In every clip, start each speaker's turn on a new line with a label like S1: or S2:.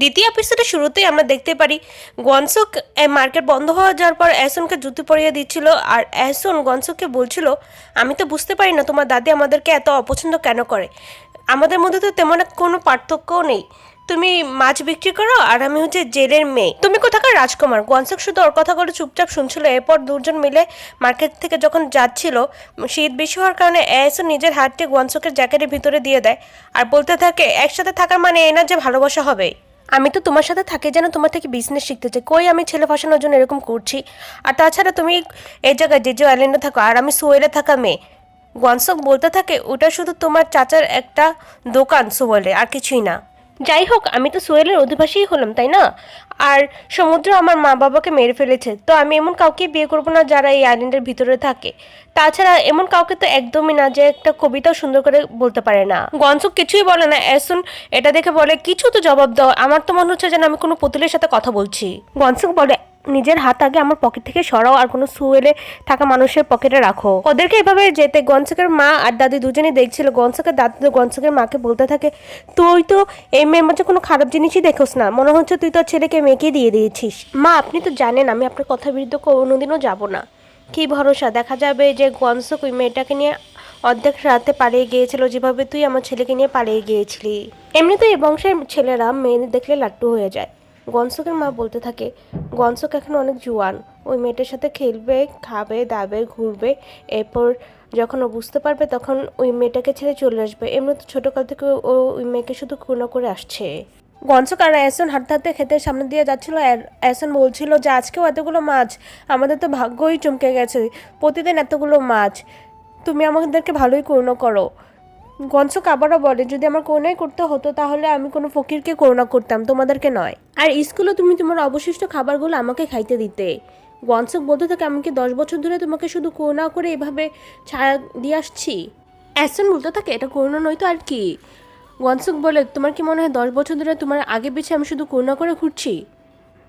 S1: দ্বিতীয় এপিসোডের শুরুতেই আমরা দেখতে পারি গনসুক মার্কেট বন্ধ হয়ে যাওয়ার পর অ্যাসনকে জুতো পরিয়ে দিচ্ছিল, আর অ্যাসন গনসুককে বলছিল, আমি তো বুঝতে পারি না তোমার দাদি আমাদেরকে এত অপছন্দ কেন করে। আমাদের মধ্যে তো তেমন কোনো পার্থক্যও নেই। তুমি মাছ বিক্রি করো আর আমি হচ্ছে জেলের মেয়ে, তুমি কোথাকার রাজকুমার। গনসুক শুধু ওর কথাগুলো চুপচাপ শুনছিল। এরপর দুজন মিলে মার্কেট থেকে যখন যাচ্ছিল, শীত বেশি হওয়ার কারণে অ্যাসন নিজের হাতটি গনসুকের জ্যাকেটের ভিতরে দিয়ে দেয় আর বলতে থাকে, একসাথে থাকার মানে এই না যে ভালোবাসা হবে। আমি তো তোমার সাথে থাকি যেন তোমার থেকে বিজনেস শিখতে চাই, কই আমি ছেলে ফাঁসানোর জন্য এরকম করছি। আর তাছাড়া তুমি এই জায়গায় যে আইল্যান্ডে থাকো আর আমি সোয়েলে থাকা মেয়ে। গনসক বলতে থাকে, ওটা শুধু তোমার চাচার একটা দোকান সোয়েলে, আর কিছুই না। যাই হোক, আমি তো সোয়েলের অধিবাসীই হলাম, তাই না? আর সমুদ্র আমার মা বাবাকে মেরে ফেলেছে, তো আমি এমন কাউকে বিয়ে করবো না যারা এই আইল্যান্ডের ভিতরে থাকে। তাছাড়া এমন কাউকে তো একদমই না যে একটা কবিতাও সুন্দর করে বলতে পারে না। গনসুক কিছুই বলে না। অ্যাসুন এটা দেখে বলে, কিছু তো জবাব দাও, আমার তো মনে হচ্ছে যেন আমি কোনো পুতুলের সাথে কথা বলছি। গনসুক বলে, নিজের হাত আগে আমার পকেট থেকে সরাও আর কোনো সুয়েলে থাকা মানুষের পকেটে রাখো। ওদেরকে এভাবে যেতে গনসুকের মা আর দাদি দুজনেই দেখছিল। গনসুকের দাদি তো গনসুকের মাকে বলতে থাকে, তুই তো এই মেয়ের মাঝে কোনো খারাপ জিনিসই দেখোস না, মনে হচ্ছে তুই তোর ছেলেকে মেয়েকে দিয়ে দিয়েছিস। মা, আপনি তো জানেন আমি আপনার কথার বিরুদ্ধে কোনোদিনও যাব না। কি ভরসা, দেখা যাবে যে গনসুক ওই মেয়েটাকে নিয়ে অর্ধেক রাতে পালিয়ে গিয়েছিল, যেভাবে তুই আমার ছেলেকে নিয়ে পালিয়ে গিয়েছিলি। এমনিতেই এই বংশের ছেলেরা মেয়ে দেখলে লাট্টু হয়ে যায়। গনসুকের মা বলতে থাকে, গনসুক এখন অনেক জোয়ান, ওই মেয়েটার সাথে খেলবে, খাবে, দাবে, ঘুরবে। এরপর যখন ও বুঝতে পারবে তখন ওই মেয়েটাকে ছেড়ে চলে আসবে। এমনি তো ছোটোকাল থেকে ও ওই মেয়েকে শুধু খুনো করে আসছে। গনসুক আর অ্যাসন হাঁটতে হাঁটতে ক্ষেতের সামনে দিয়ে যাচ্ছিল। অ্যাসন বলছিল যে আজকেও এতগুলো মাছ, আমাদের তো ভাগ্যই চমকে গেছে, প্রতিদিন এতগুলো মাছ, তুমি আমাদেরকে ভালোই করুণা করো। গনসুক আবারও বলে, যদি আমার করুণাই করতে হতো তাহলে আমি কোনো ফকিরকে করুণা করতাম, তোমাদেরকে নয়। আর স্কুলে তুমি তোমার অবশিষ্ট খাবারগুলো আমাকে খাইতে দিতে। গনসুক বলতে থাকে, আমি কি 10 বছর ধরে তোমাকে শুধু করুণা করে এভাবে ছায়া দিয়ে আসছি? অ্যাসন বলতে থাকে, এটা করুণা নয় তো আর কি। গনসুক বলে, তোমার কি মনে হয় 10 বছর ধরে তোমার আগে পিছিয়ে আমি শুধু করুণা করে ঘুরছি?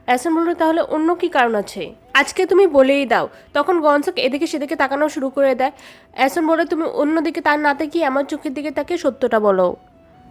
S1: অ্যাসন বলল, তাহলে অন্য কি কারণ আছে, আজকে তুমি বলেই দাও। তখন গনসুক এদিকে সেদিকে তাকানো শুরু করে দেয়। অ্যাসন বলে, তুমি অন্যদিকে তার না তাকিয়ে আমার চোখের দিকে তাকিয়ে সত্যটা বলো।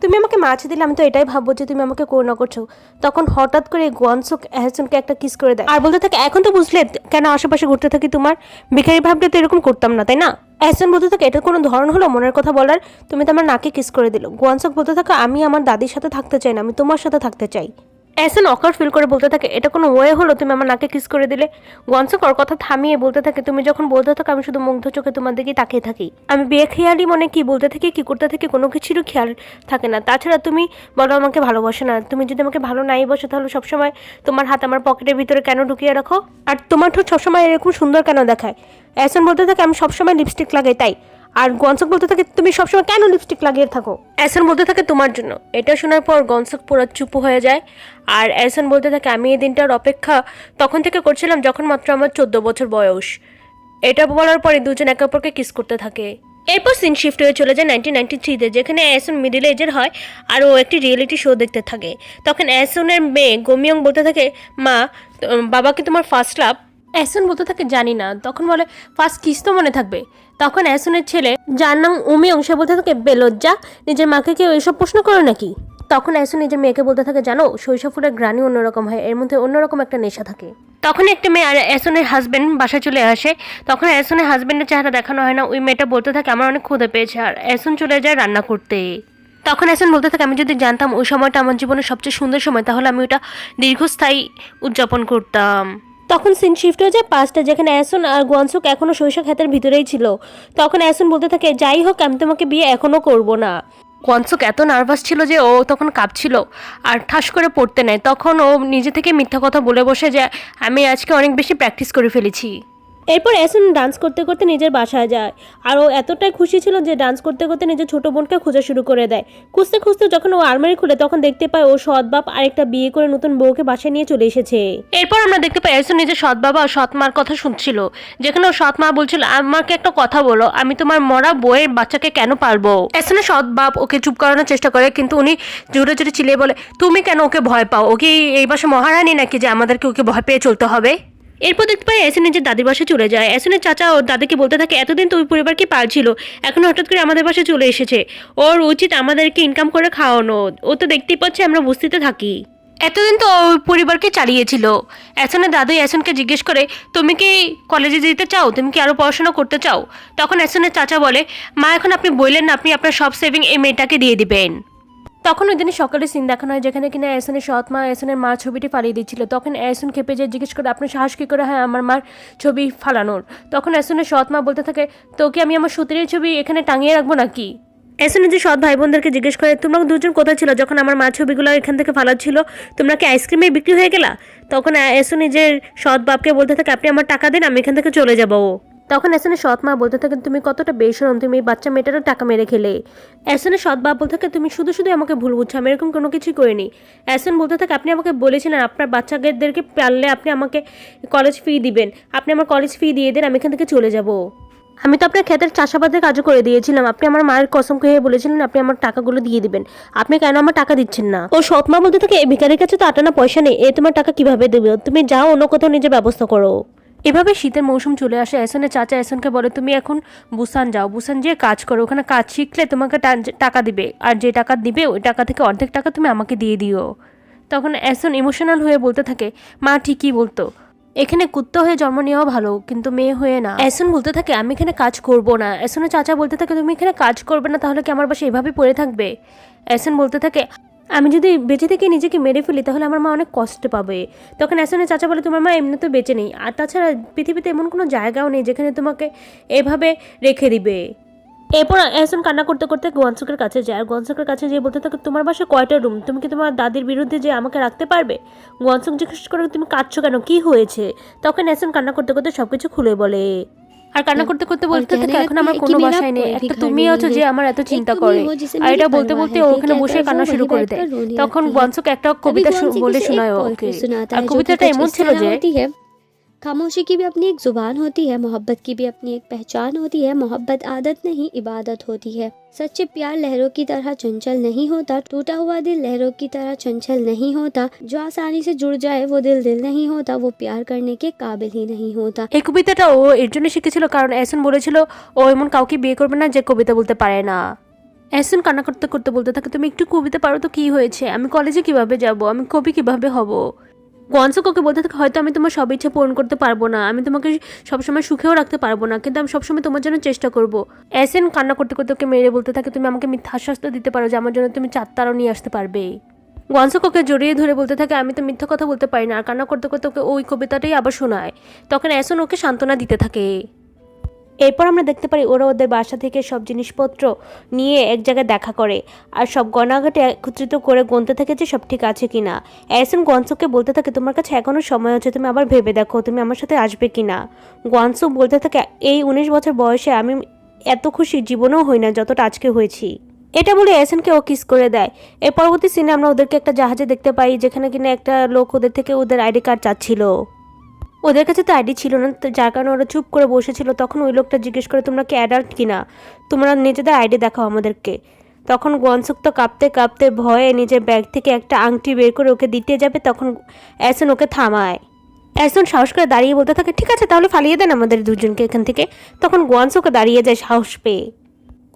S1: তুমি আমাকে মাছ দিলে আমি তো এটাই ভাববো যে তুমি আমাকে করুণা করছো। তখন হঠাৎ করে গনসুক অ্যাসনকে একটা কিস করে দেয় আর বলতে থাকে, এখন তো বুঝলে কেন আশেপাশে ঘুরতে থাকি তোমার। ভিখারি ভাবলে তো এরকম করতাম না, তাই না? অ্যাসন বলতে থাকে, এটা কোনো ধরন হলো মনের কথা বলার? তুমি তো আমার নাকে কিস করে দিল। গনসুক বলতে থাকে, আমি আমার দাদির সাথে থাকতে চাই না, আমি তোমার সাথে থাকতে চাই। অ্যাসন অকার ফিল করে বলতে থাকে, এটা কোনো ওয়ে হলো তুমি আমার নাকে কিস করে দিলে? গনসুক ওর কথা থামিয়ে বলতে থাকে, তুমি যখন বলতে থাকো আমি শুধু মুগ্ধ চোখে তোমার দিকে তাকিয়ে থাকি। আমি বেখেয়ালি মনে কি বলতে থাকি কি করতে থাকি কোনো কিছুরও খেয়াল থাকে না। তাছাড়া তুমি বলো আমাকে ভালোবাসো না, তুমি যদি আমাকে ভালো নাই বসো তাহলে সবসময় তোমার হাত আমার পকেটের ভিতরে কেন ঢুকিয়ে রাখো? আর তোমার ঠোঁট সবসময় এরকম সুন্দর কেন দেখায়? অ্যাসন বলতে থাকে, আমি সবসময় লিপস্টিক লাগাই তাই। আর গনসুক বলতে থাকে, তুমি সবসময় কেন লিপস্টিক লাগিয়ে থাকো? অ্যাসন বলতে থাকে, তোমার জন্য। এটা শোনার পর গনসুক পুরো চুপ হয়ে যায়। আর অ্যাসন বলতে থাকে, আমি এই দিনটার অপেক্ষা তখন থেকে করছিলাম যখন মাত্র আমার 14 বছর বয়স। এটা বলার পরে দুজন একে অপরকে কিস করতে থাকে। এরপর সিন শিফট হয়ে চলে যায় 1993-তে, যেখানে অ্যাসন মিডিল এজের হয় আর ও একটি রিয়েলিটি শো দেখতে থাকে। তখন অ্যাসনের মেয়ে গোমিয়ং বলতে থাকে, মা, বাবা কি তোমার ফার্স্ট লাভ? অ্যাসন বলতে থাকে, জানি না। তখন বলে, ফার্স্ট কিস তো মনে থাকবে। তখন অ্যাসনের ছেলে, যার নাম উমিয়ং, সে বলতে থাকে, বেলজ্জা, নিজের মাকে কেউ এসব প্রশ্ন করে নাকি? তখন অ্যাসন নিজের মেয়েকে বলতে থাকে, জানো শৈশব ফুলের গ্রানি অন্যরকম হয়, এর মধ্যে অন্যরকম একটা নেশা থাকে। তখন একটা মেয়ে আর অ্যাসনের হাজবেন্ড বাসায় চলে আসে। তখন অ্যাসনের হাজবেন্ডের চেহারা দেখানো হয় না। ওই মেয়েটা বলতে থাকে, আমার অনেক ক্ষুধা পেয়েছে, আর অ্যাসন চলে যায় রান্না করতে। তখন অ্যাসন বলতে থাকে, আমি যদি জানতাম ওই সময়টা আমার জীবনের সবচেয়ে সুন্দর সময়, তাহলে আমি ওটা দীর্ঘস্থায়ী উদযাপন করতাম। তখন সিন শিফট হয়ে যায় পাঁচটা, যেখানে অ্যাসন আর গনসুক এখনো শৈশব ক্ষেতের ভিতরেই ছিল। তখন অ্যাসন বলতে থাকে, যাই হোক আমি তোমাকে বিয়ে এখনো করব না। গনসুক এত নার্ভাস ছিল যে ও তখন কাঁপছিল আর ঠাস করে পড়তে নেয়। তখন ও নিজে থেকে মিথ্যা কথা বলে বসে যে আমি আজকে অনেক বেশি প্র্যাকটিস করে ফেলেছি। এরপর অ্যাসন ডান্স করতে করতে নিজের বাসায় যায়। আর ও এতটাই খুশি ছিল যে ডান্স করতে করতে নিজের ছোট বোনকে খোঁজা শুরু করে দেয়। খুঁজতে খুঁজতে যখন ও আলমারি খুলে তখন দেখতে পায় ও সৎ বাপ আরেকটা বিয়ে করে নতুন বউকে বাসায় নিয়ে চলে এসেছে। এরপর আমরা দেখতে পাই অ্যাসন নিজের সৎ বাবা ও সৎ মার কথা শুনছিল, যেখানে ও সৎ মা বলছিল, আমাকে একটা কথা বলো, আমি তোমার মরা বউয়ের বাচ্চাকে কেন পালবো? অ্যাসনের সৎ বাপ ওকে চুপ করানোর চেষ্টা করে, কিন্তু উনি জোরে জোরে চিলিয়ে বলে, তুমি কেন ওকে ভয় পাও? ওকে এই বাসা মহারানী নাকি যে আমাদেরকে ওকে ভয় পেয়ে চলতে হবে? এরপর দেখতে পাই অ্যাসন নিজের দাদির বাসায় চলে যায়। অ্যাসনের চাচা ওর দাদিকে বলতে থাকে, এতদিন তো ওই পরিবারকে পালছিল, এখন হঠাৎ করে আমাদের বাসায় চলে এসেছে, ওর উচিত আমাদেরকে ইনকাম করে খাওয়ানো। ও তো দেখতেই পাচ্ছে আমরা বস্তিতে থাকি। এতদিন তো ওই পরিবারকে চালিয়েছিল। এসনের দাদু এসনকে জিজ্ঞেস করে, তুমি কি কলেজে যেতে চাও, তুমি কি আরও পড়াশোনা করতে চাও? তখন এসনের চাচা বলে, মা এখন আপনি বললেন না আপনি আপনার সব সেভিং এই মেয়েটাকে দিয়ে দিবেন। তখন ওই দিনে সকালে সিন দেখানো হয় যেখানে কিনা এসনের সৎ মা এসনের মার ছবিটি ফালিয়ে দিচ্ছিল। তখন এসন খেপে যেয়ে জিজ্ঞেস করে, আপনার সাহস কী করে হয় আমার মার ছবি ফালানোর? তখন এসনের সৎ মা বলতে থাকে, তোকে আমি আমার সতীরের ছবি এখানে টাঙিয়ে রাখবো নাকি? এসনের যে সৎ ভাই বোনদেরকে জিজ্ঞেস করে, তোমরা দুজন কোথায় ছিল যখন আমার মার ছবিগুলো এখান থেকে ফালাচ্ছিল? তোমরা কি আইসক্রিমে বিক্রি হয়ে গেলা? তখন এসন নিজের সৎ বাপকে বলতে থাকে, আপনি আমার টাকা দিন, আমি এখান থেকে চলে যাবো। তখন এসনের সৎ মা বলতে থাকেন, তুমি কতটা বেশরম, তুমি এই বাচ্চা মেয়েটারও টাকা মেরে খেলে। এসনের সৎ বাপ বলতে থাকে, তুমি শুধু শুধু আমাকে ভুল বুঝছো, আমি এরকম কোনো কিছুই করিনি। এসন বলতে থাকে, আপনি আমাকে বলেছিলেন আপনার বাচ্চাদেরকে পারলে আপনি আমাকে কলেজ ফি দিবেন, আপনি আমার কলেজ ফি দিয়ে দেন, আমি এখান থেকে চলে যাব। আমি তো আপনার ক্ষেতের চাষাবাদের কাজও করে দিয়েছিলাম, আপনি আমার মায়ের কসম খেয়ে বলেছিলেন আপনি আমার টাকাগুলো দিয়ে দিবেন, আপনি কেন আমার টাকা দিচ্ছেন না? ও সৎ মা বলতে থাকে, ভিখারির কাছে তো আটানা পয়সা নেই, এ তোমার টাকা কিভাবে দেবে? তুমি যাও অন্য কোথাও নিজে ব্যবস্থা করো। এভাবে শীতের মৌসুম চলে আসে। এসনের চাচা এসনকে বলে, তুমি এখন বুসান যাও, বুসান যেয়ে কাজ করো, ওখানে কাজ শিখলে তোমাকে টাকা দিবে, আর যে টাকা দিবে ওই টাকা থেকে অর্ধেক টাকা তুমি আমাকে দিয়ে দিও। তখন এসন ইমোশনাল হয়ে বলতে থাকে, মা ঠিকই বলতো, এখানে কুত্তা হয়ে জন্ম নেওয়া ভালো, কিন্তু মেয়ে হয়ে না। এসন বলতে থাকে, আমি এখানে কাজ করব না। এসনের চাচা বলতে থাকে, তুমি এখানে কাজ করবে না তাহলে কি আমার বাসা এভাবে পড়ে থাকবে? এসন বলতে থাকে, আমি যদি বেঁচে থেকে নিজেকে মেরে ফেলি তাহলে আমার মা অনেক কষ্ট পাবে। তখন এসনের চাচা বলে, তোমার মা এমনি তো বেঁচে নেই, আর তাছাড়া পৃথিবীতে এমন কোনো জায়গাও নেই যেখানে তোমাকে এভাবে রেখে দিবে। এরপর এহসান কান্না করতে করতে গোয়ানসুকের কাছে যায়, আর গোয়ানসুকের কাছে যেয়ে বলতে থাকে, তোমার বাসায় কয়টা রুম, তুমি কি তোমার দাদির বিরুদ্ধে যে আমাকে রাখতে পারবে? গোয়ানসুক জিজ্ঞেস করে, তুমি কাঁদছো কেন, কি হয়েছে? তখন এহসান কান্না করতে করতে সবকিছু খুলে বলে, আর কান্না করতে করতে বলতে থাকে, এখন আমার কোনো বাসায় নেই, একটা তুমি আছো যে আমার এত চিন্তা করে। আর এটা বলতে বলতে ওখানে বসে কান্না শুরু করে দেয়। তখন গোয়ানসুক একটা কবিতা বলে শোনায় ওকে, আর কবিতাটা এমন ছিল যে,
S2: खामोशी की भी अपनी एक ज़ुबान होती है, मोहब्बत की भी अपनी एक पहचान होती है। मोहब्बत आदत नहीं इबादत होती है। सच्चे प्यार लहरों की तरह चंचल नहीं होता, टूटा हुआ दिल लहरों की तरह चंचल नहीं होता। जो आसानी से जुड़ जाए वो दिल दिल नहीं होता, वो प्यार करने के काबिल ही नहीं होता।
S1: এই কবিতাটা ও এর জন্য শিখেছিল কারণ এহসান বলেছিল ও এমন কাউকে বিয়ে করবে না যে কবিতা বলতে পারে না। এহসান কান্না করতে করতে বলতে থাকে, তুমি একটু কবিতা পারো তো কি হয়েছে, আমি কলেজে কিভাবে যাব, আমি কবি কিভাবে হব? গোয়ানসুক ওকে বলতে থাকে, হয়তো আমি তোমার সব ইচ্ছা পূরণ করতে পারবো না, আমি তোমাকে সবসময় সুখেও রাখতে পারবো না, কিন্তু আমি সবসময় তোমার জন্য চেষ্টা করবো। এহসান কান্না করতে করতে ওকে মেরে বলতে থাকে, তুমি আমাকে মিথ্যা আশ্বাস দিতে পারো যে আমার জন্য তুমি চাঁদতারাও নিয়ে আসতে পারবে। গোয়ানসুক ওকে জড়িয়ে ধরে বলতে থাকে, আমি তো মিথ্যা কথা বলতে পারি না, আর কান্না করতে করতে ওকে ওই কবিতাটাই আবার শোনায়। তখন এহসান ওকে সান্ত্বনা দিতে থাকে। এরপর আমরা দেখতে পারি ওরা ওদের বাসা থেকে সব জিনিসপত্র নিয়ে এক জায়গায় দেখা করে, আর সব গয়নাঘাটে একত্রিত করে গুনতে থাকে যে সব ঠিক আছে কিনা। এহসান গোয়ানসুককে বলতে থাকে, তোমার কাছে এখনও সময় আছে, তুমি আবার ভেবে দেখো তুমি আমার সাথে আসবে কিনা। গোয়ানসুক বলতে থাকে, এই 19 বছর বয়সে আমি এত খুশি জীবনেও হই না যতটা আজকে হয়েছি। এটা বলে এহসানকে ও কিস করে দেয়। এর পরবর্তী সিনে আমরা ওদেরকে একটা জাহাজে দেখতে পাই যেখানে কিনা একটা লোক ওদের থেকে ওদের আইডি কার্ড চাচ্ছিল। ওদের কাছে তো আইডি ছিল না, যার কারণে ওরা চুপ করে বসেছিল। তখন ওই লোকটা জিজ্ঞেস করে, তোমরা কি অ্যাডাল্ট কিনা, তোমরা নিজেদের আইডি দেখাও আমাদেরকে। তখন গোয়ানসুক তো কাঁপতে কাঁপতে ভয়ে নিজের ব্যাগ থেকে একটা আংটি বের করে ওকে দিতে যাবে, তখন এহসান ওকে থামায়। এহসান সাহস করে দাঁড়িয়ে বলতে থাকে, ঠিক আছে তাহলে ফালিয়ে দেন আমাদের দুজনকে এখান থেকে। তখন গোয়ানসুকও দাঁড়িয়ে যায় সাহস পেয়ে।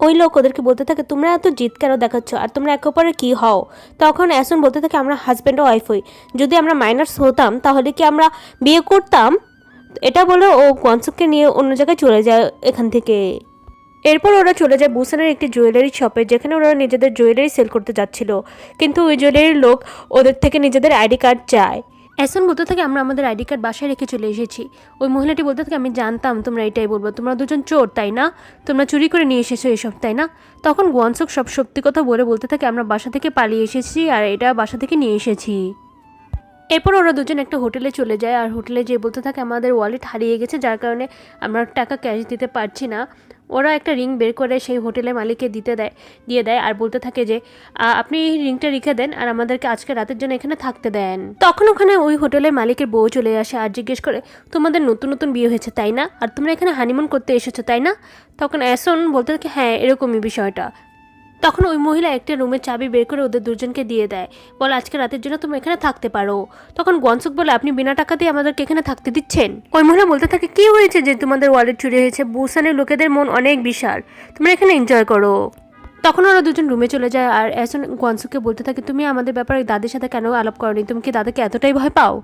S1: ওই লোক ওদেরকে বলতে থাকে, তোমরা এত জিদ কেন দেখাচ্ছ, আর তোমরা একে অপরের কী হও? তখন এহসান বলতে থাকে, আমরা হাজব্যান্ড ও ওয়াইফ হই, যদি আমরা মাইনার্স হতাম তাহলে কি আমরা বিয়ে করতাম? এটা বলে ও গোয়ানসুককে নিয়ে অন্য জায়গায় চলে যায় এখান থেকে। এরপর ওরা চলে যায় বুসানের একটি জুয়েলারি শপে যেখানে ওরা নিজেদের জুয়েলারি সেল করতে যাচ্ছিল, কিন্তু ওই জুয়েলারির লোক ওদের থেকে নিজেদের আইডি কার্ড চায়। এহসান বলতে থাকে, আমরা আমাদের আইডি কার্ড বাসায় রেখে চলে এসেছি। ওই মহিলাটি বলতে থাকে, আমি জানতাম তোমরা এটাই বলবো, তোমরা দুজন চোর তাই না, তোমরা চুরি করে নিয়ে এসেছো এসব তাই না? তখন গোয়ানসুক সব সত্যি কথা বলতে থাকে, আমরা বাসা থেকে পালিয়ে এসেছি আর এটা বাসা থেকে নিয়ে এসেছি। এরপর ওরা দুজন একটা হোটেলে চলে যায়, আর হোটেলে যেয়ে বলতে থাকে, আমাদের ওয়ালেট হারিয়ে গেছে যার কারণে আমরা টাকা ক্যাশ দিতে পারছি না। ওরা একটা রিং বের করে সেই হোটেলের মালিককে দিয়ে দেয় আর বলতে থাকে যে আপনি এই রিংটা রেখে দেন আর আমাদেরকে আজকে রাতের জন্য এখানে থাকতে দেন। তখন ওখানে ওই হোটেলের মালিকের বউ চলে আসে আর জিজ্ঞেস করে, তোমাদের নতুন নতুন বিয়ে হয়েছে তাই না, আর তোমরা এখানে হানিমুন করতে এসেছো তাই না? তখন এহসান বলতে থাকে, হ্যাঁ এরকমই বিষয়টা। তখন ওই মহিলা একটা রুমের চাবি বের করে ওদের দুজনকে দিয়ে দেয়, বলে আজকে রাতের জন্য তুমি এখানে থাকতে পারো। তখন গোয়ানসুক বলে, আপনি বিনা টাকা দিয়ে আমাদেরকে এখানে থাকতে দিচ্ছেন? ওই মহিলা বলতে থাকে, কি হয়েছে যে তোমাদের ওয়ালেট চুরি হয়েছে, বুসানের লোকেদের মন অনেক বিশাল, তোমরা এখানে এনজয় করো। তখন ওরা দুজন রুমে চলে যায় আর এহসান গোয়ানসুককে বলতে থাকে, তুমি আমাদের ব্যাপারে দাদির সাথে কেন আলাপ করনি? তুমি কি দাদাকে এতটাই ভয় পাও?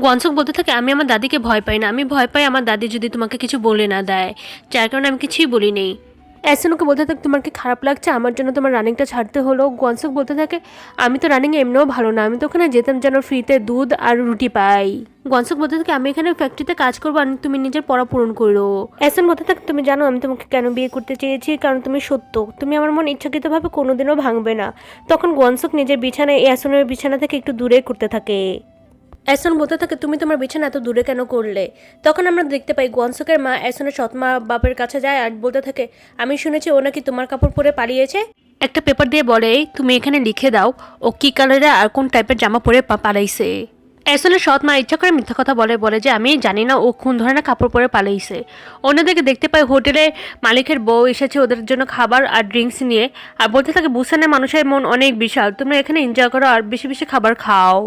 S1: গোয়ানসুক বলতে থাকে, আমি আমার দাদিকে ভয় পাই না, আমি ভয় পাই আমার দাদি যদি তোমাকে কিছু বলে না দেয়, যার কারণে আমি কিছুই বলি নেই। এহসানকে বলতে থাকে, তোমার কি খারাপ লাগছে আমার জন্য তোমার রানিংটা ছাড়তে হলো? গোয়ানসুক বলতে থাকে, আমি তো রানিংয়ে এমনিও ভালো না, আমি তো ওখানে যেতাম যেন ফ্রিতে দুধ আর রুটি পাই। গোয়ানসুক বলতে থাকে, আমি এখানে ফ্যাক্টরিতে কাজ করবো আর তুমি নিজের পড়া পূরণ করো। এহসান বলতে থাকে, তুমি জানো আমি তোমাকে কেন বিয়ে করতে চেয়েছি? কারণ তুমি সত্য, তুমি আমার মন ইচ্ছাকৃতভাবে কোনোদিনও ভাঙবে না। তখন গোয়ানসুক নিজের বিছানায় এহসানের বিছানা থেকে একটু দূরে করতে থাকে। এহসান বলতে থাকে, তুমি তোমার বিছানা এত দূরে কেন করলে? তখন আমরা দেখতে পাই গোয়ানসুকের মা এহসানের সৎমা বাপের কাছে যায় আর বলতে থাকে, আমি শুনেছি ও নাকি তোমার কাপড় পরে পালিয়েছে। একটা পেপার দিয়ে বলে, তুমি এখানে লিখে দাও ও কি কালারে আর কোন টাইপের জামা পরে পালাইছে। এহসানের সৎ মা ইচ্ছা করে মিথ্যা কথা বলে যে আমি জানি না ও কোন ধরনের কাপড় পরে পালাইছে। অন্যদিকে দেখতে পাই হোটেলের মালিকের বউ এসেছে ওদের জন্য খাবার আর ড্রিঙ্কস নিয়ে আর বলতে থাকে, বুসানের মানুষের মন অনেক বিশাল, তোমরা এখানে এনজয় করো আর বেশি বেশি খাবার খাও।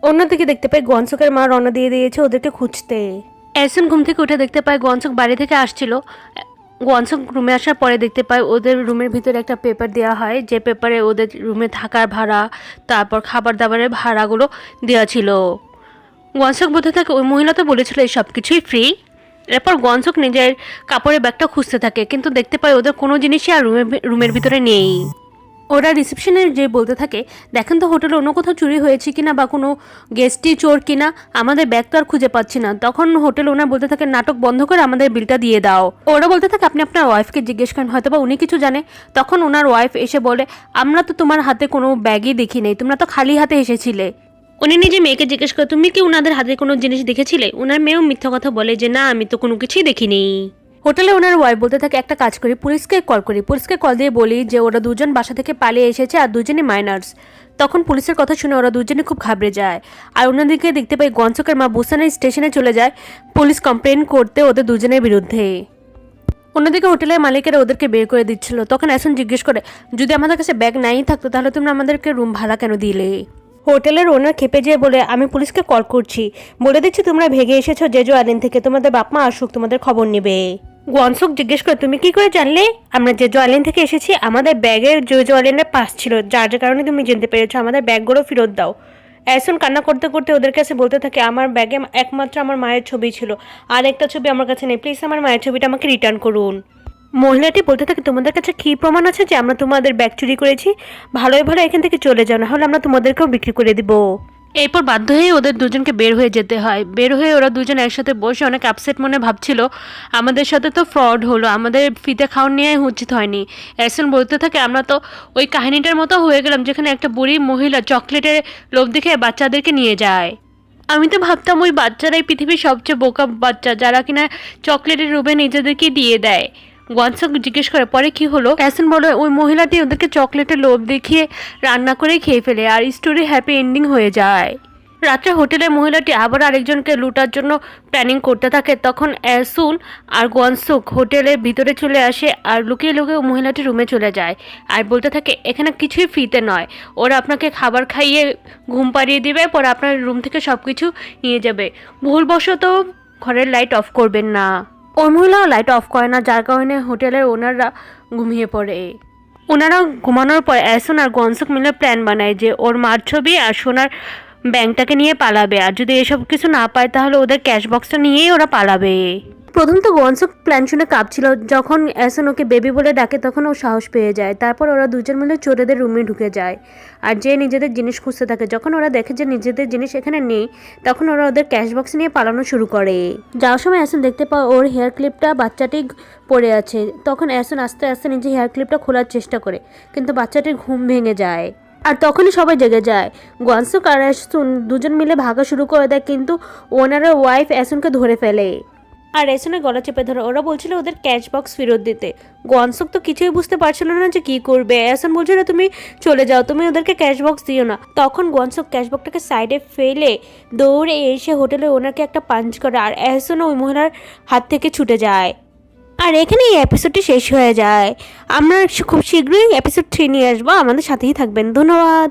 S1: অন্যদিকে দেখতে পাই গোয়ানসুকের মা রওনা দিয়ে দিয়েছে ওদেরকে খুঁজতে। এহসান ঘুম থেকে উঠে দেখতে পায় গোয়ানসুক বাড়ি থেকে আসছিল। গোয়ানসুক রুমে আসার পরে দেখতে পায় ওদের রুমের ভিতরে একটা পেপার দেওয়া হয়, যে পেপারে ওদের রুমে থাকার ভাড়া তারপর খাবার দাবারের ভাড়াগুলো দেওয়া ছিল। গোয়ানসুক বলতে থাকে, ওই মহিলা তো বলেছিল এই সব কিছুই ফ্রি। এরপর গোয়ানসুক নিজের কাপড়ের ব্যাগটা খুঁজতে থাকে, কিন্তু দেখতে পায় ওদের কোনো জিনিসই আর রুমের ভিতরে নেই। ওরা রিসেপশনে যে বলতে থাকে, দেখেন তো হোটেলে অন্য কোথাও চুরি হয়েছে কিনা বা কোনো গেস্টই চোর কিনা, আমাদের ব্যাগ তো আর খুঁজে পাচ্ছি না। তখন হোটেল ওনার বলতে থাকে, নাটক বন্ধ করে আমাদের বিলটা দিয়ে দাও। ওরা বলতে থাকে, আপনি আপনার ওয়াইফকে জিজ্ঞেস করেন, হয়তো বা উনি কিছু জানে। তখন ওনার ওয়াইফ এসে বলে, আমরা তো তোমার হাতে কোনো ব্যাগই দেখি নেই, তোমরা তো খালি হাতে এসেছিলে। উনি নিজে মেয়েকে জিজ্ঞেস করে, তুমি কি ওনাদের হাতে কোনো জিনিস দেখেছিলে? ওনার মেয়েও মিথ্যা কথা বলে যে না, আমি তো কোনো কিছুই দেখিনি। হোটেলে ওনার ওয়াইফ বলতে থাকে, একটা কাজ করি, পুলিশকে কল দিয়ে বলি যে ওরা দুজন বাসা থেকে পালিয়ে এসেছে আর দুজনই মাইনার্স। তখন পুলিশের কথা শুনে ওরা দুজনে খুব ঘাবড়ে যায়। আর অন্যদিকে দেখতে পাই গোয়ানসুকের মা বুসানের স্টেশনে চলে যায় পুলিশ কমপ্লেন করতে ওদের দুজনের বিরুদ্ধে। অন্যদিকে হোটেলের মালিকেরা ওদেরকে বের করে দিচ্ছিল। তখন এহসান জিজ্ঞেস করে, যদি আমাদের কাছে ব্যাগ নাই থাকতো তাহলে তোমরা আমাদেরকে রুম ভাড়া কেন দিলে? হোটেলের ওনার খেপে যেয়ে বলে, আমি পুলিশকে কল করছি, বলে দিচ্ছি তোমরা ভেগে এসেছো জেজু আইল্যান্ড থেকে, তোমাদের বাপ মা আসুক তোমাদের খবর নেবে। গোয়ানসুক জিজ্ঞেস করে, তুমি কি করে জানলে আমরা জেজু আইল্যান্ড থেকে এসেছি? আমাদের ব্যাগের জেজু আইল্যান্ডের পাশ ছিল, যার কারণে তুমি জানতে পেরেছো, আমাদের ব্যাগগুলো ফেরত দাও। এহসান কান্না করতে করতে ওদের কাছে বলতে থাকে, আমার ব্যাগে একমাত্র আমার মায়ের ছবি ছিল, আর একটা ছবি আমার কাছে নেই, প্লিজ আমার মায়ের ছবিটা আমাকে রিটার্ন করুন। মহিলাটি বলতে থাকে, তোমাদের কাছে কী প্রমাণ আছে যে আমরা তোমাদের ব্যাগ চুরি করেছি? ভালোই ভালো এখান থেকে চলে যাও, না হলে আমরা তোমাদেরকেও বিক্রি করে দিব। এরপর বাধ্য হয়ে ওদের দুজনকে বের হয়ে যেতে হয়। বের হয়ে ওরা দুজন একসাথে বসে অনেক আপসেট মনে ভাবছিল, আমাদের সাথে তো ফ্রড হলো, আমাদের ফিতে খাওয়ার নিয়ে উচিত হয়নি। এহসান বলতে থাকে, আমরা তো ওই কাহিনীটার মতো হয়ে গেলাম যেখানে একটা বুড়ি মহিলা চকলেটের লোভ দেখে বাচ্চাদেরকে নিয়ে যায়। আমি তো ভাবতাম ওই বাচ্চারাই পৃথিবীর সবচেয়ে বোকা বাচ্চা, যারা কিনা চকলেটের লোভে নিজেদেরকে দিয়ে দেয়। গোয়ানসুক জিজ্ঞেস করে, পরে কি হলো? এহসান বলে, ওই মহিলাটি ওদেরকে চকলেটের লোভ দেখিয়ে রান্না করে খেয়ে ফেলে আর স্টোরি হ্যাপি এন্ডিং হয়ে যায়। রাত্রে হোটেলের মহিলাটি আবার আরেকজনকে লুটার জন্য প্ল্যানিং করতে থাকে। তখন এহসান আর গোয়ানসুক হোটেলের ভিতরে চলে আসে আর লুকিয়ে লুকিয়ে মহিলাটি রুমে চলে যায় আর বলতে থাকে, এখানে কিছুই ফ্রিতে নয়, ওরা আপনাকে খাবার খাইয়ে ঘুম পাড়িয়ে দেবে, পরে আপনার রুম থেকে সব কিছু নিয়ে যাবে, ভুলবশত ঘরের লাইট অফ করবেন না। ওই মহিলাও লাইট অফ করে না, যার কারণে হোটেলের ওনাররা ঘুমিয়ে পড়ে। ওনারা ঘুমানোর পর এহসান আর গোয়ানসুক মিলে প্ল্যান বানায় যে ওর মার ছবি আর সোনার ব্যাংকটাকে নিয়ে পালাবে, আর যদি এসব কিছু না পায় তাহলে ওদের ক্যাশ বক্সটা নিয়েই ওরা পালাবে। প্রথম তো গোয়ানসুক প্ল্যান শুনে কাঁপছিল, যখন এহসান ওকে বেবি বলে ডাকে তখন ও সাহস পেয়ে যায়। তারপর ওরা দুজন মিলে চোরেদের রুমে ঢুকে যায় আর যে নিজেদের জিনিস খুঁজতে থাকে। যখন ওরা দেখে যে নিজেদের জিনিস এখানে নেই, তখন ওরা ওদের ক্যাশ বক্স নিয়ে পালানো শুরু করে। যাওয়ার সময় এহসান দেখতে পায় ওর হেয়ার ক্লিপটা বাচ্চাটি পড়ে আছে। তখন এহসান আস্তে আস্তে নিজে হেয়ার ক্লিপটা খোলার চেষ্টা করে, কিন্তু বাচ্চাটির ঘুম ভেঙে যায় আর তখনই সবাই জেগে যায়। গোয়ানসুক আর এহসান দুজন মিলে ভাগা শুরু করে দেয়, কিন্তু ওনারের ওয়াইফ এহসানকে ধরে ফেলে আর এহসানের গলা চেপে ধরে। ওরা বলছিল ওদের ক্যাশ বক্স ফেরত দিতে। গোয়ানসুক তো কিছুই বুঝতে পারছিল না যে কি করবে। এহসান বলছিল, তুমি চলে যাও, তুমি ওদেরকে ক্যাশ বক্স দিও না। তখন গোয়ানসুক ক্যাশ বক্সটাকে সাইডে ফেলে দৌড়ে এসে হোটেলে ওনাকে একটা পাঞ্চ করে আর এহসানও ওই মহিলার হাত থেকে ছুটে যায়। আর এখানে এই এপিসোডটি শেষ হয়ে যায়। আমরা খুব শীঘ্রই এপিসোড 3 নিয়ে আসবো, আমাদের সাথেই থাকবেন। ধন্যবাদ।